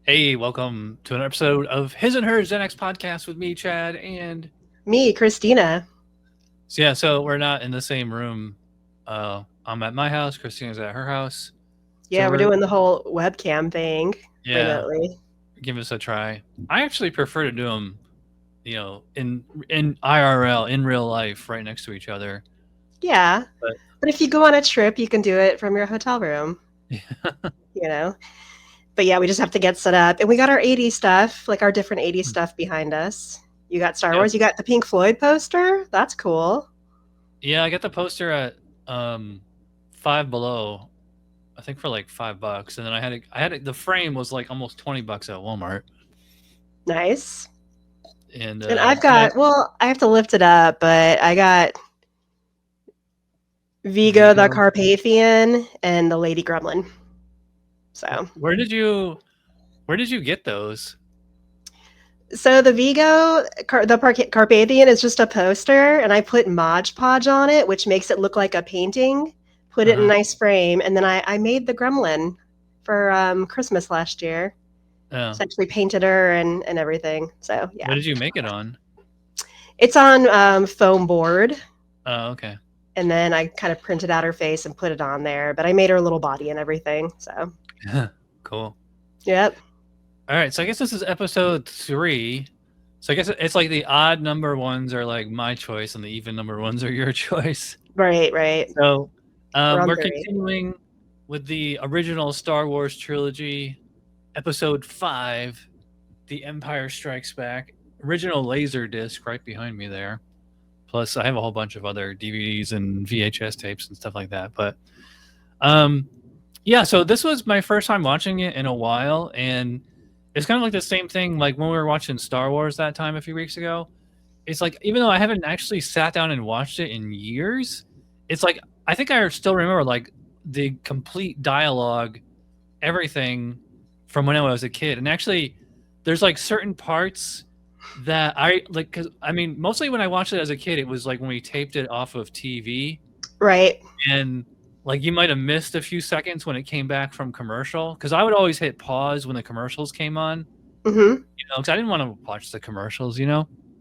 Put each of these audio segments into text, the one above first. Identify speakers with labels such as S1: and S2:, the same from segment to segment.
S1: Hey, welcome to an episode of His and Hers Gen X podcast with me, Chad, and
S2: Me, Christina.
S1: so we're not in the same room. I'm at my house, Christina's at her house. So
S2: Yeah, we're doing the whole webcam thing
S1: yeah,
S2: remotely.
S1: give us a try. I actually prefer to do them, in IRL, in real life, right next to each other.
S2: Yeah.
S1: But
S2: But if you go on a trip, you can do it from your hotel room,
S1: yeah.
S2: you know? But yeah, we just have to get set up. And we got our 80s stuff, like our different 80s stuff behind us. You got Star
S1: Yep.
S2: Wars, you got the Pink Floyd poster. That's cool.
S1: Yeah, I got the poster at Five Below, I think for like $5, and then the frame was like almost $20 at Walmart,
S2: Nice.
S1: and
S2: And I've
S1: yeah,
S2: got, well, I have to lift it up, but I got Vigo the
S1: Vigo.
S2: Carpathian and the Lady Gremlin. So.
S1: Where did you get those?
S2: So the Vigo, Carpathian is just a poster, and I put Mod Podge on it, which makes it look like a painting. Put it in a
S1: Uh-huh.
S2: nice frame, and then I made the Gremlin for Christmas last year.
S1: Oh.
S2: So I actually painted her and everything. So
S1: What
S2: yeah,
S1: did you make it on?
S2: it's on foam board,
S1: Oh, okay.
S2: and then I kind of printed out her face and put it on there. But I made her little body and everything. So
S1: Cool.
S2: yep,
S1: All right, so I guess this is episode 3. So I guess it's like the odd number ones are like my choice and the even number ones are your choice.
S2: right.
S1: So,
S2: We're on
S1: we're
S2: three.
S1: continuing with the original Star Wars trilogy, episode 5, The Empire Strikes Back, original laser disc right behind me there. Plus, I have a whole bunch of other DVDs and VHS tapes and stuff like that. But yeah, so this was my first time watching it in a while, and it's kind of like the same thing like when we were watching Star Wars that time a few weeks ago. It's like even though I haven't actually sat down and watched it in years, it's like I think I still remember like the complete dialogue, everything from when I was a kid. And actually, there's like certain parts that I like because I mean, mostly when I watched it as a kid, it was like when we taped it off of TV,
S2: Right.
S1: and like you might have missed a few seconds when it came back from commercial because I would always hit pause when the commercials came on,
S2: Mm-hmm.
S1: because I didn't want to watch the commercials.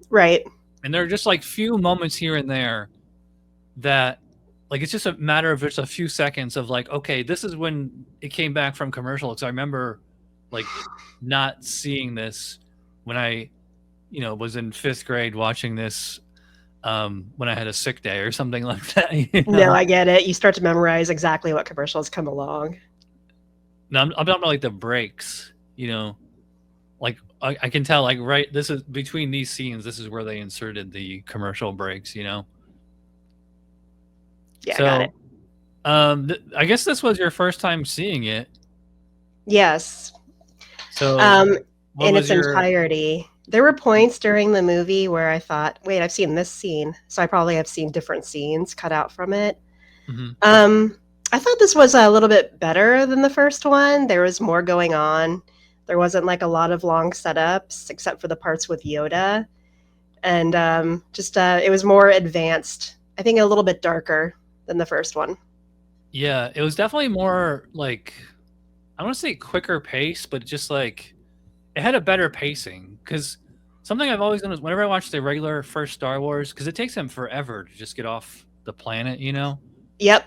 S2: Right.
S1: And there are just like few moments here and there that like it's just a matter of just a few seconds of like, okay, this is when it came back from commercial. Because I remember like not seeing this when I was in 5th grade watching this when I had a sick day or something like that.
S2: No, I get it. You start to memorize exactly what commercials come along.
S1: No, I'm talking about like the breaks, like I can tell like right this is between these scenes, this is where they inserted the commercial breaks.
S2: Yeah, I got it.
S1: So I guess this was your first time seeing it.
S2: Yes.
S1: So
S2: Um,
S1: what
S2: in
S1: was
S2: its
S1: your
S2: entirety. There were points during the movie where I thought, wait, I've seen this scene. So I probably have seen different scenes cut out from it.
S1: Mhm.
S2: I thought this was a little bit better than the first one. There was more going on. There wasn't like a lot of long setups, except for the parts with Yoda. And just it was more advanced. I think a little bit darker than the first one.
S1: Yeah, it was definitely more like I don't want to say quicker pace, but just like it had a better pacing because something I've always done is whenever I watch the regular first Star Wars, because it takes them forever to just get off the planet.
S2: Yep.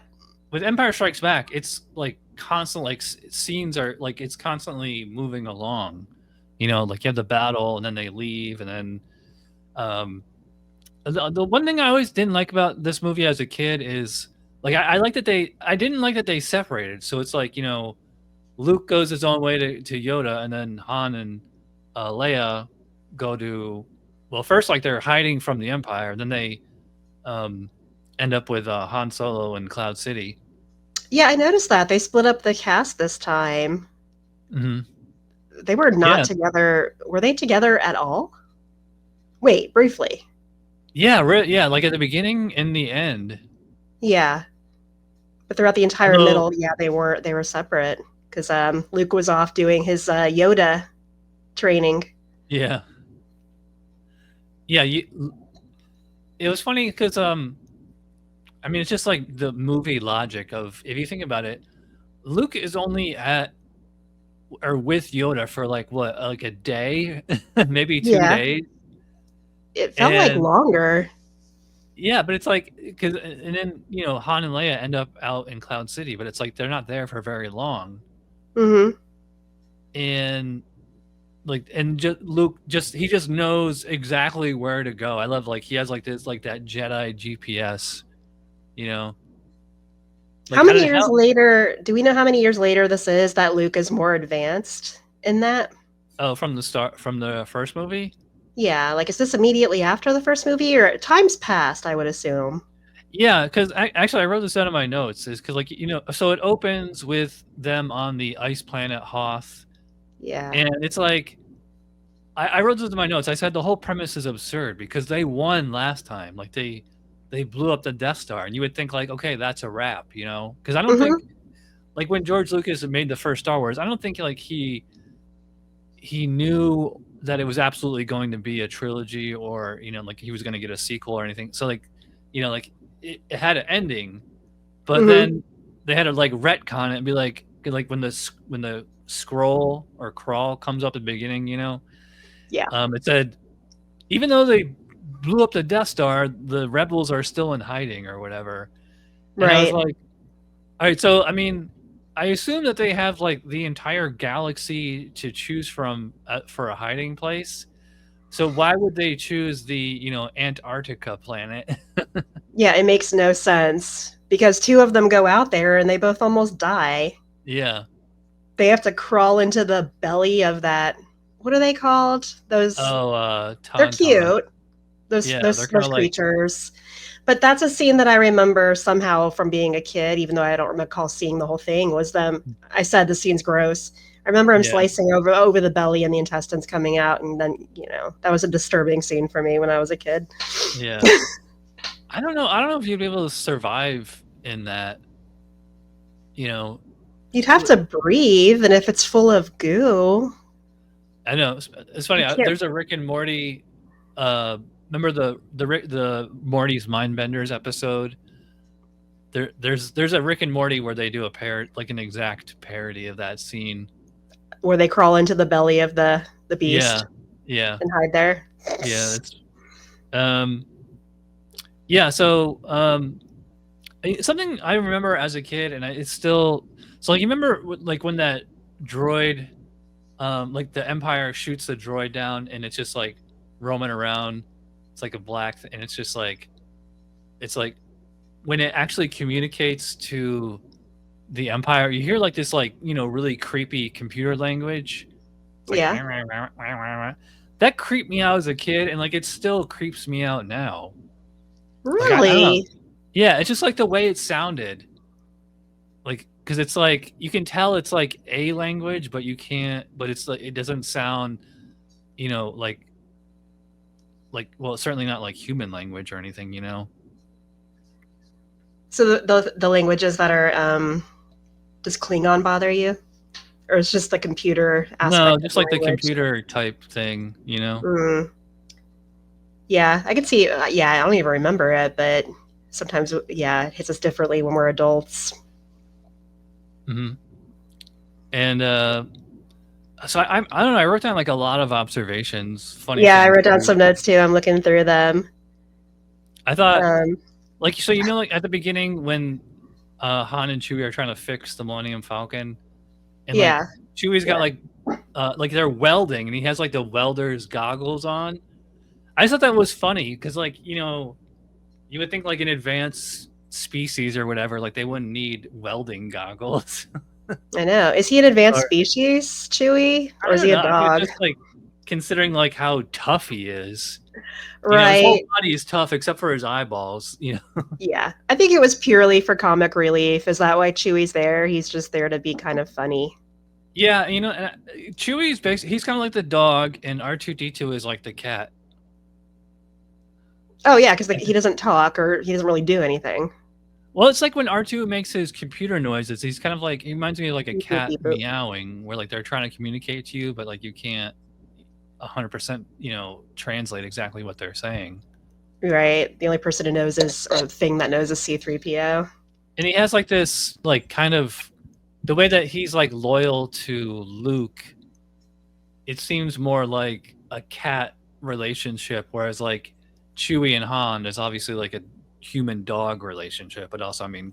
S1: With Empire Strikes Back, it's like constant, like scenes are like it's constantly moving along. Like you have the battle, and then they leave, and then um, the one thing I always didn't like about this movie as a kid is like I didn't like that they separated. So it's like Luke goes his own way to Yoda, and then Han and Leia go to well first like they're hiding from the Empire, then they um, end up with Han Solo in Cloud City.
S2: Yeah, I noticed that. They split up the cast this time.
S1: Hmm.
S2: They were not
S1: Yeah,
S2: together. Were they together at all? Wait, briefly.
S1: yeah, like at the beginning and the end.
S2: Yeah, but throughout the entire
S1: Although,
S2: middle, yeah, they were separate because Luke was off doing his Yoda training.
S1: yeah, yeah, it was funny because I mean, it's just like the movie logic of if you think about it, Luke is only at are with Yoda for like what, like a day, maybe two
S2: Yeah,
S1: days,
S2: it felt like
S1: and
S2: longer.
S1: yeah, but it's like because and then Han and Leia end up out in Cloud City, but it's like they're not there for very long,
S2: Hmm.
S1: and like and just Luke just he just knows exactly where to go. I love like he has like this like that Jedi GPS, you know,
S2: How
S1: like how
S2: many
S1: did
S2: years
S1: hell
S2: later? Do we know how many years later this is that Luke is more advanced in that?
S1: oh from the start from the first movie.
S2: Yeah, like is this immediately after the first movie or time's passed? I would assume.
S1: Yeah, because actually I wrote this down in my notes is because like so it opens with them on the ice planet Hoth,
S2: Yeah,
S1: and it's like I wrote this in my notes. I said the whole premise is absurd because they won last time. Like they blew up the Death Star, and you would think like, okay, that's a wrap, Because I don't think
S2: hmm,
S1: like when George Lucas made the first Star Wars, I don't think like he knew that it was absolutely going to be a trilogy or like he was going to get a sequel or anything. So like like it had an ending, but
S2: hmm.
S1: then they had to like retcon it and be like when the scroll or crawl comes up at the beginning,
S2: Yeah,
S1: it said even though they blew up the Death Star, the rebels are still in hiding or whatever. And I was
S2: right.
S1: like, all right, so I mean, I assume that they have like the entire galaxy to choose from for a hiding place. So why would they choose the Antarctica planet?
S2: Yeah, it makes no sense because two of them go out there and they both almost die.
S1: Yeah.
S2: They have to crawl into the belly of that. What are they called? Those.
S1: Oh,
S2: They're
S1: Tauntaun.
S2: cute. Those
S1: Yeah, they're
S2: those
S1: kind
S2: those
S1: of like
S2: creatures. But that's a scene that I remember somehow from being a kid, even though I don't recall seeing the whole thing. Was them? I said the scene's gross. I remember him
S1: yeah,
S2: slicing over the belly and the intestines coming out, and then that was a disturbing scene for me when I was a kid.
S1: yeah. I don't know. I don't know if you'd be able to survive in that. You know,
S2: You'd have to breathe, and if it's full of goo,
S1: I know it's funny.
S2: you can't.
S1: There's a Rick and Morty. Remember the Morty's Mindbenders episode? There's a Rick and Morty where they do like an exact parody of that scene.
S2: Where they crawl into the belly of the
S1: Yeah,
S2: beast
S1: yeah,
S2: and hide there.
S1: yeah. It's um, yeah. So something I remember as a kid, and it's still so. Like you remember like when that droid, like the Empire shoots the droid down, and it's just like roaming around. It's like a black, and it's like when it actually communicates to the Empire, you hear like this like really creepy computer language. It's like
S2: Yeah,
S1: that creeped me out as a kid, and like it still creeps me out now. Like I don't know.
S2: really.
S1: Yeah, it's just like the way it sounded. Like because it's like you can tell it's like a language, but you can't. But it's like it doesn't sound, like well, certainly not like human language or anything.
S2: So the languages that are does Klingon bother you, or it's just the computer
S1: No,
S2: aspect of
S1: just
S2: the
S1: like the
S2: language?
S1: computer type thing.
S2: Mm, yeah, I can see. Yeah, I don't even remember it, but sometimes, yeah, it hits us differently when we're adults.
S1: Hmm. And so I don't know. I wrote down like a lot of observations, funny
S2: Yeah, I
S1: things
S2: wrote down
S1: too.
S2: some notes too. I'm looking through them.
S1: I thought
S2: Um,
S1: like so like at the beginning when Han and Chewie are trying to fix the Millennium Falcon, and like
S2: yeah,
S1: Chewie's got
S2: yeah,
S1: like they're welding, and he has like the welder's goggles on. I just thought that was funny because like you would think like an advanced species or whatever, like they wouldn't need welding goggles.
S2: I know. Is he an advanced
S1: Or
S2: species, Chewie, or
S1: I
S2: is
S1: don't
S2: he a
S1: know. I mean, it's
S2: dog?
S1: just like considering like how tough he is. His whole
S2: Right.
S1: body is tough except for his eyeballs.
S2: Yeah, I think it was purely for comic relief. Is that why Chewie's there? He's just there to be kind of funny.
S1: Yeah, and Chewie's basically he's kind of like the dog, and R2D2 is like the cat.
S2: Oh yeah, because he doesn't talk or he doesn't really do anything.
S1: Well, it's like when R2 makes his computer noises. He's kind of like he reminds me of like a
S2: Beep boop
S1: cat
S2: beep boop.
S1: meowing, where like they're trying to communicate to you, but like you can't 100% translate exactly what they're saying.
S2: Right. The only person who knows is or thing that knows is C3PO.
S1: And he has like this like kind of the way that he's like loyal to Luke, it seems more like a cat relationship, whereas like Chewie and Han is obviously like a human dog relationship, but also, I mean,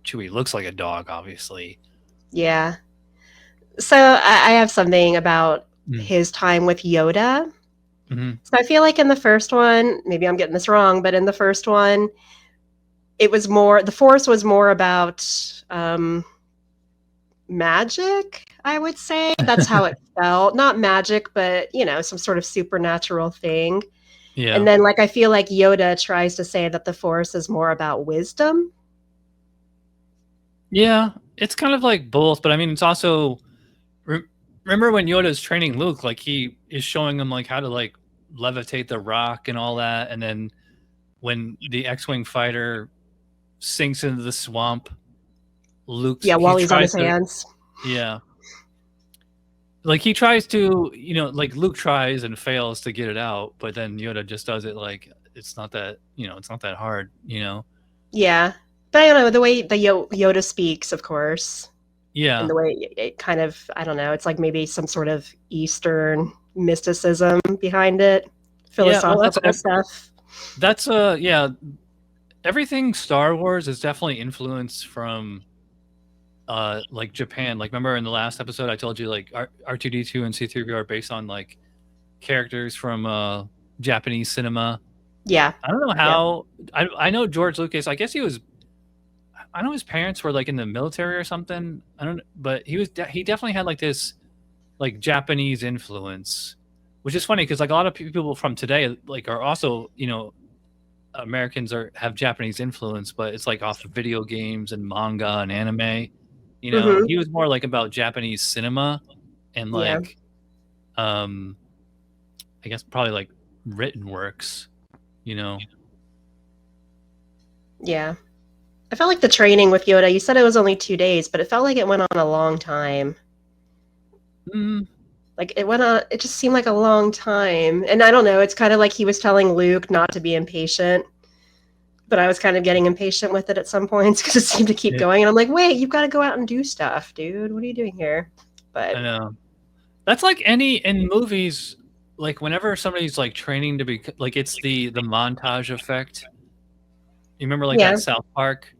S1: Chewie looks like a dog, obviously.
S2: Yeah. So I have something about
S1: Mm.
S2: his time with Yoda.
S1: Hmm.
S2: So I feel like in the first one, maybe I'm getting this wrong, but in the first one, it was more, the Force was more about magic, I would say. That's how it felt. Not magic, but, some sort of supernatural thing. And
S1: Yeah.
S2: then, like, I feel like Yoda tries to say that the Force is more about wisdom.
S1: Yeah, it's kind of like both, but I mean, it's also re- remember when Yoda's training Luke, like he is showing him like how to like levitate the rock and all that, and then when the X-wing fighter sinks into the swamp,
S2: Yeah,
S1: he
S2: while he's on
S1: tries
S2: his
S1: to,
S2: hands.
S1: yeah, like he tries to, like Luke tries and fails to get it out, but then Yoda just does it like it's not that, it's not that hard.
S2: Yeah. But I don't know, the way the Yoda speaks, of course, and
S1: Yeah,
S2: the way it kind of, I don't know, it's like maybe some sort of Eastern mysticism behind it,
S1: yeah. Well,
S2: philosophical stuff.
S1: that's yeah. Everything Star Wars is definitely influenced from like Japan. Like remember in the last episode I told you like R2D2 and C3PO are based on like characters from Japanese cinema.
S2: Yeah.
S1: I don't know
S2: Yeah.
S1: how. I know George Lucas. I guess he was. I know his parents were like in the military or something. I don't. But he definitely had like this like Japanese influence, which is funny because like a lot of people from today like are also Americans have Japanese influence, but it's like off of video games and manga and anime.
S2: Mhm.
S1: He was more like about Japanese cinema and
S2: Yeah.
S1: like um I guess probably like written works, you know.
S2: Yeah. I felt like the training with Yoda, you said it was only 2 days, but it felt like it went on a long time.
S1: Mm,
S2: Like it just seemed like a long time. And I don't know, it's kind of like he was telling Luke not to be impatient, but I was kind of getting impatient with it at some points because it seemed to keep
S1: yeah,
S2: going. And I'm like, wait, you've got to go out and do stuff, dude. What are you doing here?
S1: I
S2: But
S1: know. That's like any in movies, like whenever somebody's like training to be like it's the montage effect. You remember like
S2: yeah,
S1: that South Park?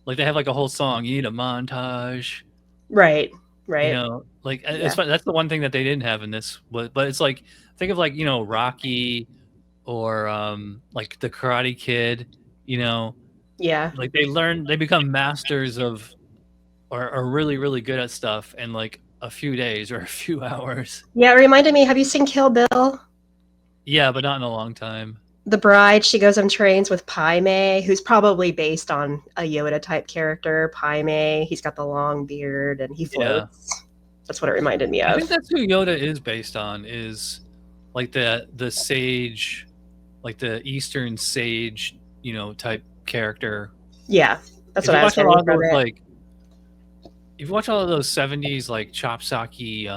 S1: Like they have like a whole song, you need a montage.
S2: right, right.
S1: Like it's
S2: Yeah,
S1: fun. That's the one thing that they didn't have in this. But it's like think of like Rocky or like the Karate Kid. You know,
S2: yeah.
S1: like they become masters of or are really really good at stuff in like a few days or a few hours.
S2: Yeah, it reminded me, have you seen Kill Bill?
S1: Yeah, but not in a long time.
S2: The bride, she goes and trains with Pai Mei, who's probably based on a Yoda type character. Pai Mei, he's got the long beard and he
S1: Yeah,
S2: floats. That's what it reminded me
S1: I
S2: of.
S1: think that's who Yoda is based on. Is like the sage, like the Eastern sage, type character.
S2: Yeah, that's
S1: If
S2: what
S1: you
S2: I was
S1: watch a lot
S2: getting
S1: of
S2: from
S1: those
S2: it.
S1: like if you watch all of those 70s like chopsocky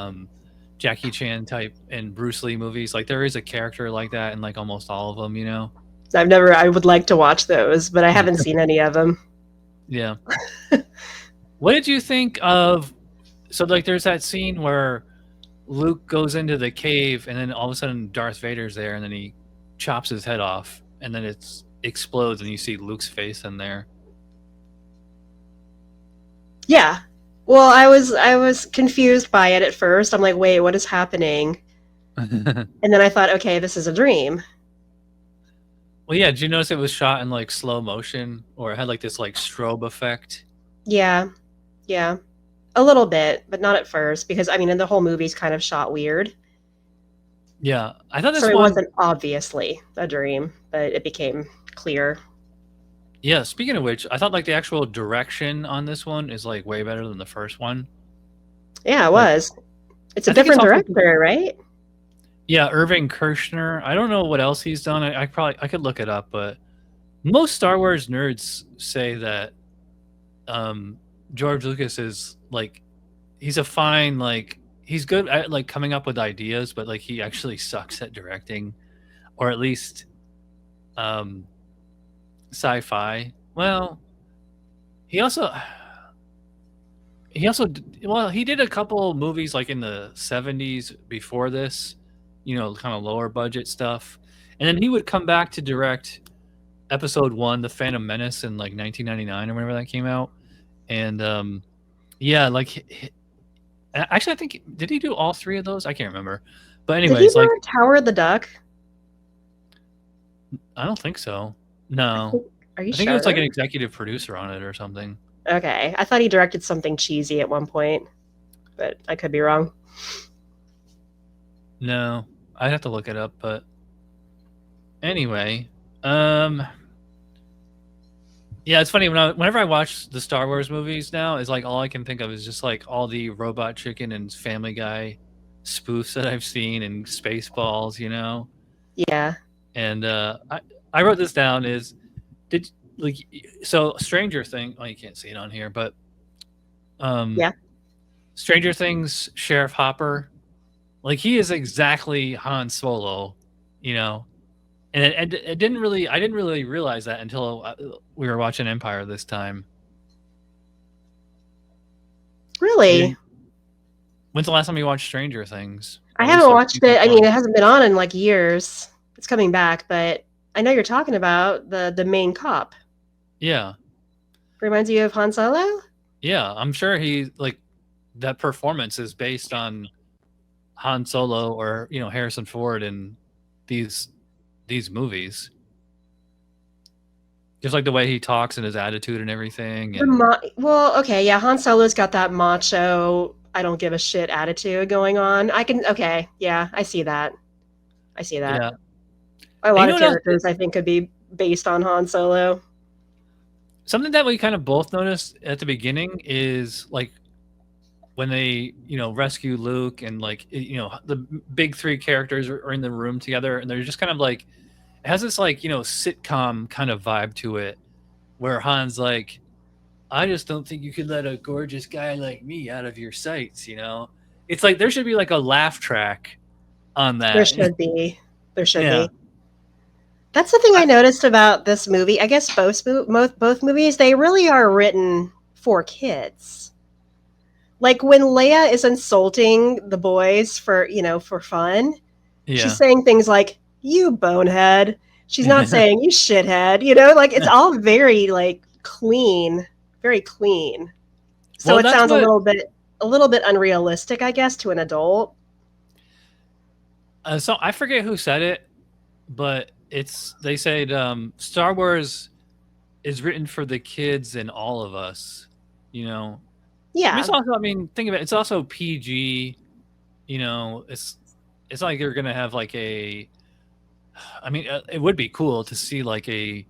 S1: Jackie Chan type and Bruce Lee movies, like there is a character like that in like almost all of them.
S2: I would like to watch those, but I haven't seen any of them.
S1: Yeah. What did you think of so like there's that scene where Luke goes into the cave and then all of a sudden Darth Vader's there and then he chops his head off and then it explodes and you see Luke's face in there.
S2: Yeah. Well, I was confused by it at first. I'm like, wait, what is happening? And then I thought, okay, this is a dream.
S1: Well, yeah, did you notice it was shot in like slow motion or it had like this like strobe effect?
S2: Yeah, yeah. A little bit, but not at first, because I mean, and the whole movie's kind of shot weird.
S1: Yeah, I thought
S2: So
S1: this
S2: it
S1: one.
S2: wasn't obviously a dream, but it became clear.
S1: Yeah, speaking of which, I thought like the actual direction on this one is like way better than the first one.
S2: Yeah, it
S1: Like,
S2: was. It's a
S1: I think it's
S2: different
S1: also
S2: director, right?
S1: yeah, Irving Kershner. I don't know what else he's done. I could look it up, but most Star Wars nerds say that um, George Lucas is like he's a fine like he's good at like coming up with ideas, but like he actually sucks at directing, or at least um, sci-fi. Well, he also he also he did a couple movies like in the 70s before this, kind of lower budget stuff. And then he would come back to direct episode 1, The Phantom Menace, in like 1999 or whenever that came out. And yeah, like actually I think, did he do all 3 of those? I can't remember. But
S2: Did he
S1: anyways, like
S2: direct Howard the Duck?
S1: I don't think so. No.
S2: Are you
S1: I think he
S2: sure?
S1: was like an executive producer on it or something.
S2: Okay, I thought he directed something cheesy at one point, but I could be wrong.
S1: No. I'd have to look it up, but anyway, yeah, it's funny whenever I watch the Star Wars movies now, it's like all I can think of is just like all the Robot Chicken and Family Guy spoofs that I've seen and Spaceballs,
S2: Yeah.
S1: And I wrote this down is did like so Stranger Things. Oh, you can't see it on here, but
S2: Yeah.
S1: Stranger Things Sheriff Hopper, like he is exactly Han Solo, and it didn't really I didn't really realize that until we were watching Empire this time.
S2: Really?
S1: When's the last time you watched Stranger Things?
S2: I haven't watched it. I mean, it hasn't been on in like years. It's coming back, but I know you're talking about the main cop.
S1: Yeah.
S2: Reminds you of Han Solo?
S1: Yeah, I'm sure he like that performance is based on Han Solo or Harrison Ford in these movies. Just like the way he talks and his attitude and everything. And
S2: well, okay, yeah, Han Solo's got that macho, I don't give a shit attitude going on. Okay, yeah, I see that.
S1: Yeah.
S2: A lot of characters I think could be based on Han Solo.
S1: Something that we kind of both noticed at the beginning is like when they, rescue Luke and like, the big 3 characters are in the room together and they're just kind of like, it has this like, sitcom kind of vibe to it where Han's like, I just don't think you could let a gorgeous guy like me out of your sights, It's like there should be like a laugh track on that.
S2: There should be. That's the thing I noticed about this movie. I guess both movies, they really are written for kids. Like when Leia is insulting the boys for fun, she's saying things like, you bonehead. She's not saying you shithead, like it's all very like clean, very clean. So it sounds a little bit unrealistic, I guess, to an adult.
S1: So I forget who said it, but they said Star Wars is written for the kids and all of us,
S2: Yeah.
S1: It's also, think of it. It's also PG, it's not like you're going to have like it would be cool to see like a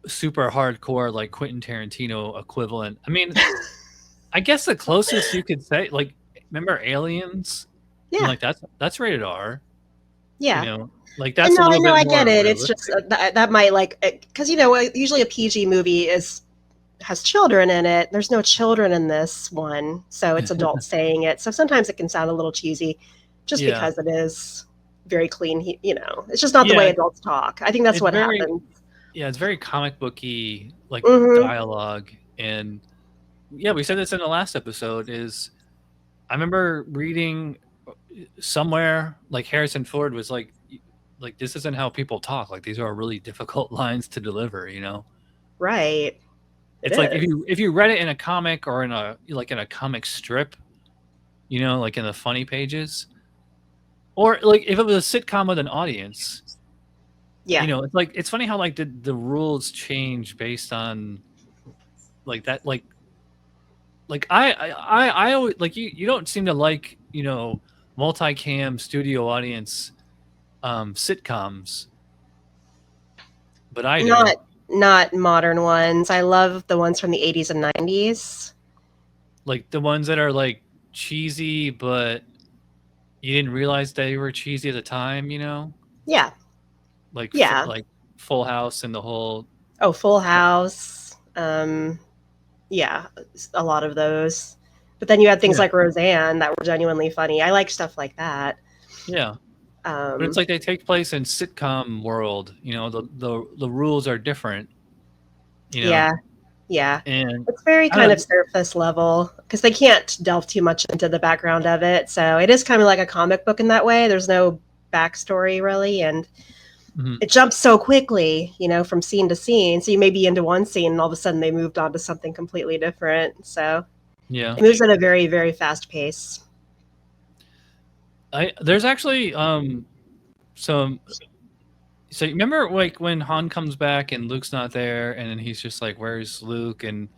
S1: super hardcore, like Quentin Tarantino equivalent. I guess the closest you could say, like, remember Aliens?
S2: Yeah.
S1: Like that's rated R.
S2: Yeah.
S1: Like that's a little bit more
S2: I get it.
S1: realistic.
S2: It's just that might like, because usually a PG movie has children in it. There's no children in this one, so it's adults saying it. So sometimes it can sound a little cheesy, just because it is very clean. It's just not the way adults talk. I think that's what happens.
S1: Yeah, it's very comic booky, like dialogue, and we said this in the last episode. I remember reading somewhere like Harrison Ford was like this isn't how people talk. Like these are really difficult lines to deliver.
S2: Right.
S1: It's like if you read it in a comic or in a comic strip, like in the funny pages, or like if it was a sitcom with an audience.
S2: Yeah.
S1: It's like it's funny how like the rules change based on like that like I always like you don't seem to like multicam studio audience sitcoms, but I do.
S2: Not modern ones. I love the ones from the 80s and 90s.
S1: Like the ones that are like cheesy, but you didn't realize they were cheesy at the time,
S2: Yeah.
S1: Like Full House and the whole.
S2: Oh, Full House. Yeah, a lot of those. But then you had things like Roseanne that were genuinely funny. I like stuff like that.
S1: Yeah. But it's like they take place in sitcom world. The rules are different.
S2: Yeah. Yeah.
S1: And
S2: It's very
S1: I
S2: kind of
S1: don't
S2: surface level because they can't delve too much into the background of it. So it is kind of like a comic book in that way. There's no backstory really, and
S1: mhm.
S2: it jumps so quickly, from scene to scene. So you may be into one scene and all of a sudden they moved on to something completely different. So
S1: Yeah.
S2: it moves at a very, very fast pace.
S1: There's actually some. So you remember like when Han comes back and Luke's not there, and then he's just like, "Where's Luke?" And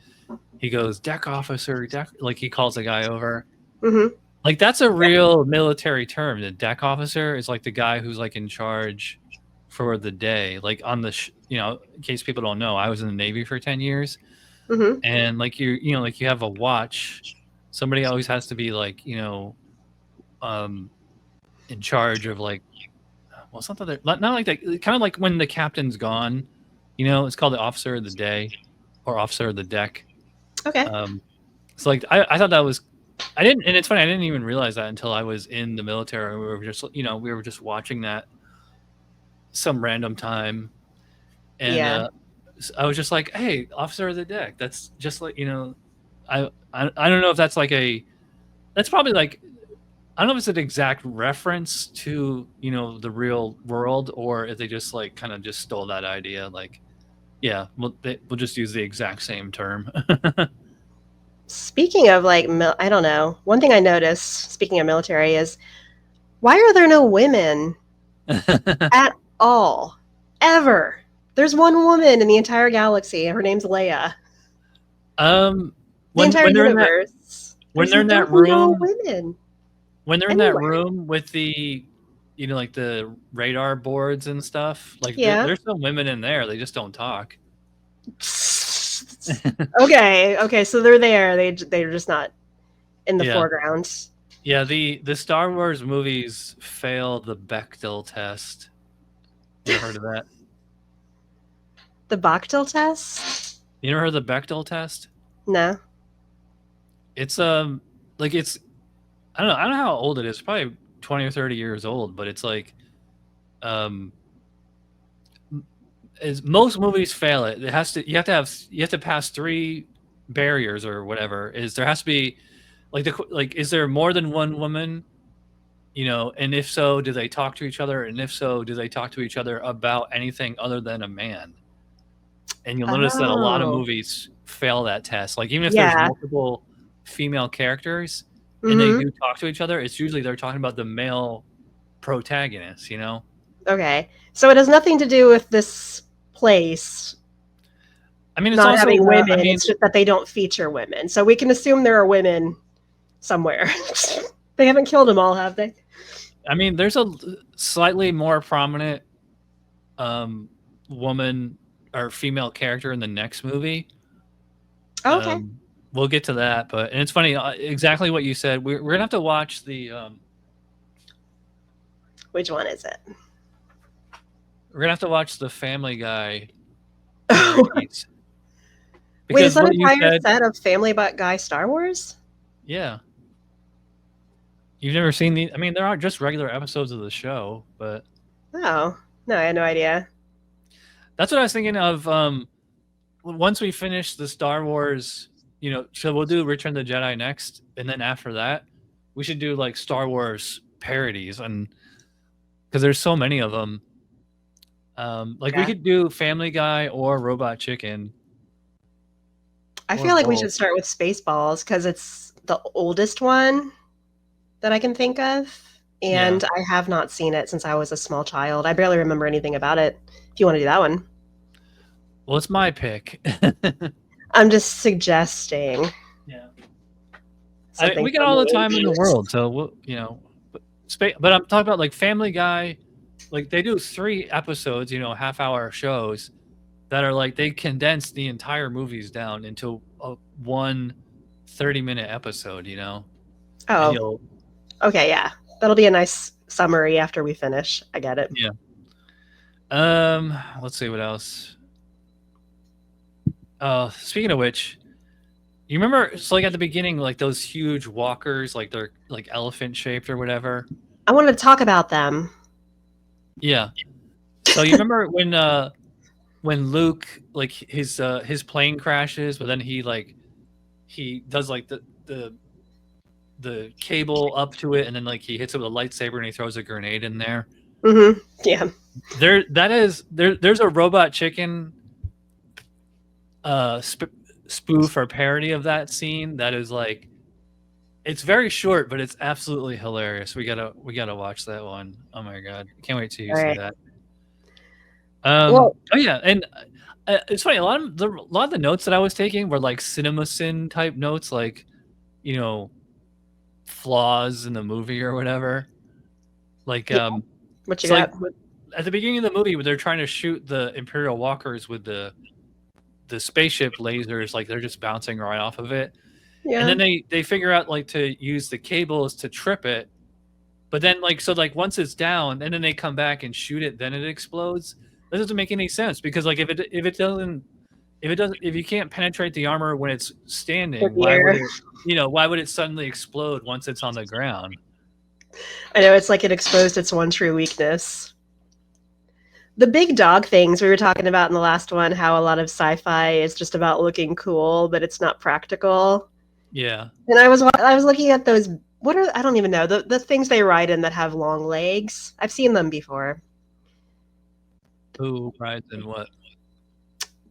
S1: he goes, "Deck officer, deck." Like he calls the guy over.
S2: Hmm.
S1: Like that's a
S2: Yeah.
S1: real military term. The deck officer is like the guy who's like in charge for the day. Like on the, in case people don't know, I was in the Navy for 10 years,
S2: Hmm.
S1: and like like you have a watch. Somebody always has to be like, um, in charge of like, well, something that not like that. Kind of like when the captain's gone, it's called the officer of the day or officer of the deck.
S2: Okay.
S1: Um, so like I thought that was I didn't, and it's funny, I didn't even realize that until I was in the military. We were just watching that some random time, and
S2: Yeah.
S1: I was just like, "Hey, officer of the deck." That's just like I don't know if that's like that's probably like I don't know if it's an exact reference to the real world or if they just like kind of just stole that idea. Like, yeah, we'll just use the exact same term.
S2: Speaking of like, I don't know. One thing I noticed, speaking of military, is why are there no women at all? Ever. There's one woman in the entire galaxy. Her name's Leia.
S1: um,
S2: The entire
S1: when they're in
S2: universe.
S1: when
S2: There's
S1: they're in that
S2: literally no
S1: room
S2: women
S1: when they're in that
S2: anywhere.
S1: room with the like the radar boards and stuff, like
S2: Yeah.
S1: there's some women in there, they just don't talk.
S2: Okay. So they're there. They're just not in the
S1: Yeah,
S2: foreground.
S1: yeah, the Star Wars movies fail the Bechdel test. You ever heard of that?
S2: The Bachtel test?
S1: You never heard of the Bechdel test?
S2: No.
S1: It's like it's I don't know how old it is, probably 20 or 30 years old, but it's like um is most movies fail it. You have to pass three barriers or whatever. Is there has to be like is there more than one woman? And if so, do they talk to each other? And if so, do they talk to each other about anything other than a man? And you'll notice that a lot of
S2: Oh.
S1: movies fail that test. Like even if there's
S2: Yeah.
S1: multiple female characters and they
S2: Mm-hmm.
S1: do talk to each other, it's usually they're talking about the male protagonist,
S2: Okay. So it has nothing to do with this place
S1: I mean, it's
S2: not
S1: also
S2: having
S1: that, I
S2: women.
S1: mean,
S2: It's just that they don't feature women. So we can assume there are women somewhere. They haven't killed them all, have they?
S1: there's a slightly more prominent woman or female character in the next movie.
S2: Oh, okay.
S1: We'll get to that, and it's funny, exactly what you said. We're gonna have to watch the
S2: Which one is it?
S1: we're gonna have to watch the Family Guy parodies.
S2: Wait, is
S1: Because
S2: that an
S1: what you
S2: entire
S1: said,
S2: set of Family Guy Star Wars?
S1: yeah, you've never seen these. There aren't just regular episodes of the show, but
S2: Oh, no, I had no idea.
S1: that's what I was thinking of. Once we finish the Star Wars, so we'll do Return of the Jedi next, and then after that, we should do like Star Wars parodies, and because there's so many of them. Like we
S2: Yeah.
S1: could do Family Guy or Robot Chicken.
S2: I
S1: Or
S2: feel like we
S1: both.
S2: should start with Spaceballs because it's the oldest one that I can think of.
S1: Yeah.
S2: And I have not seen it since I was a small child. I barely remember anything about it. If you want to do that one,
S1: Well, it's my pick.
S2: I'm just suggesting
S1: Yeah.
S2: something
S1: We get
S2: from
S1: all the
S2: the
S1: time in the
S2: 80s.
S1: world, so but I'm talking about like Family Guy. Like they do 3 episodes, half-hour shows that are like they condense the entire movies down into one 30-minute episode, and
S2: Oh,
S1: you'll
S2: okay, yeah. That'll be a nice summary after we finish. I get it.
S1: yeah. Let's see what else. Speaking of which, you remember so like at the beginning, like those huge walkers, like they're like elephant shaped or whatever.
S2: I wanted to talk about them.
S1: Yeah. So you remember when when Luke like his plane crashes, but then he does like the cable up to it, and then like he hits it with a lightsaber and he throws a grenade in there.
S2: Mm-hmm. Yeah.
S1: There's a robot chicken spoof or parody of that scene that is like, it's very short, but it's absolutely hilarious. We gotta watch that one. Oh my god, can't wait till you
S2: All
S1: see
S2: right.
S1: that.
S2: Well,
S1: Oh yeah, and it's funny. A lot of the notes that I was taking were like CinemaSin type notes, like, you know, flaws in the movie or whatever. Like
S2: yeah. What you
S1: so like
S2: got?
S1: at the beginning of the movie, when they're trying to shoot the Imperial walkers with the spaceship lasers, like they're just bouncing right off of it, and
S2: Yeah.
S1: then they figure out like to use the cables to trip it, but then like so like once it's down, and then they come back and shoot it, then it explodes. That doesn't make any sense because like if you can't penetrate the armor when it's standing,
S2: Here.
S1: why would it suddenly explode once it's on the ground?
S2: I know it's like it exposed its one true weakness. The big dog things we were talking about in the last one, how a lot of sci-fi is just about looking cool, but it's not practical.
S1: Yeah.
S2: And I was looking at those. What are, I don't even know, the things they ride in that have long legs. I've seen them before.
S1: Who rides and what?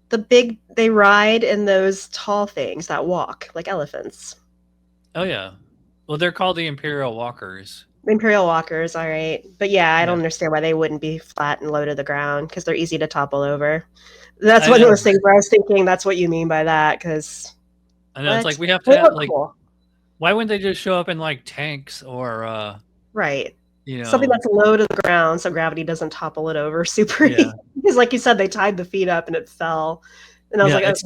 S2: They ride in those tall things that walk like elephants.
S1: Oh yeah. Well, they're called the Imperial walkers.
S2: Imperial walkers, all right. But yeah, I
S1: Yeah.
S2: don't understand why they wouldn't be flat and low to the ground because they're easy to topple over. That's
S1: I
S2: one of
S1: know.
S2: those things where I was thinking that's what you mean by that because
S1: I know. It's like we have to
S2: they
S1: have
S2: look
S1: like,
S2: cool.
S1: why wouldn't they just show up in like tanks or
S2: Right.
S1: you
S2: Something
S1: know,
S2: that's low to the ground so gravity doesn't topple it over super
S1: yeah.
S2: easy. Because like you said, they tied the feet up and it fell. And I was
S1: Yeah,
S2: like, okay.
S1: it's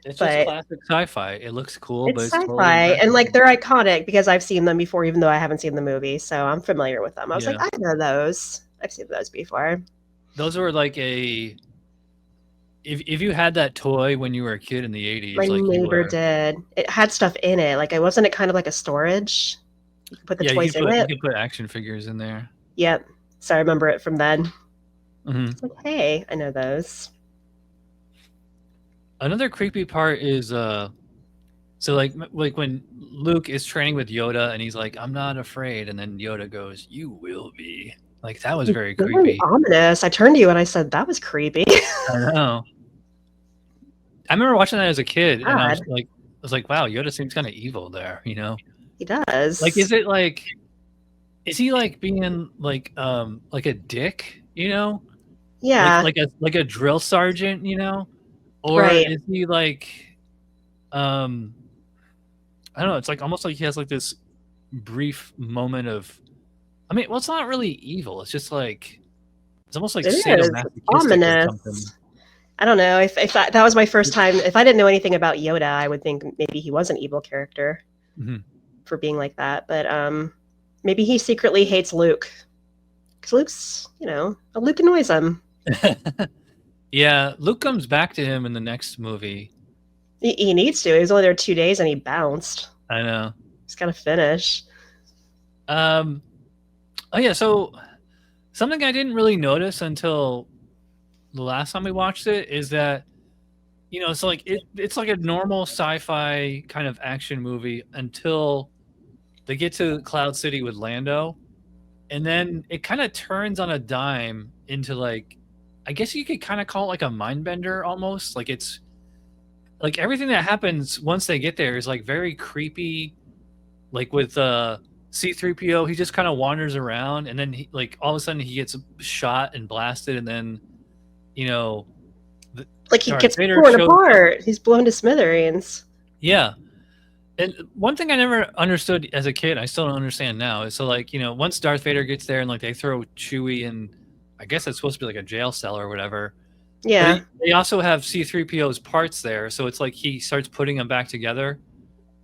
S1: just
S2: But
S1: classic sci-fi. It looks cool, but
S2: it's
S1: it's totally
S2: sci-fi. And like
S1: impractical.
S2: they're iconic because I've seen them before, even though I haven't seen the movie. So I'm familiar with them. I was like,
S1: Yeah.
S2: I know those. I've seen those before.
S1: Those were like a if you had that toy when you were a kid in the
S2: My
S1: 80s, like you
S2: neighbor
S1: were,
S2: did. It had stuff in it. Like, it wasn't it kind of like a storage? You could put the
S1: yeah,
S2: toys in
S1: you
S2: it.
S1: could put action figures in there.
S2: Yep. So I remember it from then.
S1: Hmm.
S2: It's like, hey, I know those.
S1: Another creepy part is so like when Luke is training with Yoda and he's like, "I'm not afraid," and then Yoda goes, "You will be." Like that was very
S2: Very
S1: creepy.
S2: ominous. I turned to you and I said, that was creepy.
S1: I know. I remember watching that as a kid, and
S2: God,
S1: I was like, "Wow, Yoda seems kind of evil there," you know?
S2: he
S1: Like,
S2: does.
S1: is he like being like a dick, you know?
S2: Yeah,
S1: Like a drill sergeant, you know? Or
S2: right.
S1: is he like um I don't know, it's like almost like he has like this brief moment of, I mean, well, it's not really evil. It's just like it's almost like
S2: It is
S1: sadomasochistic or something.
S2: ominous. I don't know. If that was my first time, if I didn't know anything about Yoda, I would think maybe he was an evil character
S1: Mhm.
S2: for being like that. But maybe he secretly hates Luke because Luke's, a Luke annoys him.
S1: Yeah, Luke comes back to him in the next movie.
S2: He needs to. He was only there 2 days and he bounced.
S1: I know.
S2: He's got to finish.
S1: Oh yeah, so something I didn't really notice until the last time we watched it is that, so like it's like a normal sci-fi kind of action movie until they get to Cloud City with Lando, and then it kind of turns on a dime into like, I guess you could kind of call it like a mind bender almost. Like it's like everything that happens once they get there is like very creepy. Like with C-3PO, he just kind of wanders around, and then he, like, all of a sudden he gets shot and blasted, and then
S2: Like he
S1: Darth
S2: gets
S1: Vader
S2: torn
S1: shows up.
S2: apart. He's blown to smithereens.
S1: Yeah. And one thing I never understood as a kid, I still don't understand now, is so like, once Darth Vader gets there and like they throw Chewie in, I guess it's supposed to be like a jail cell or whatever.
S2: Yeah.
S1: But they also have C-3PO's parts there, so it's like he starts putting them back together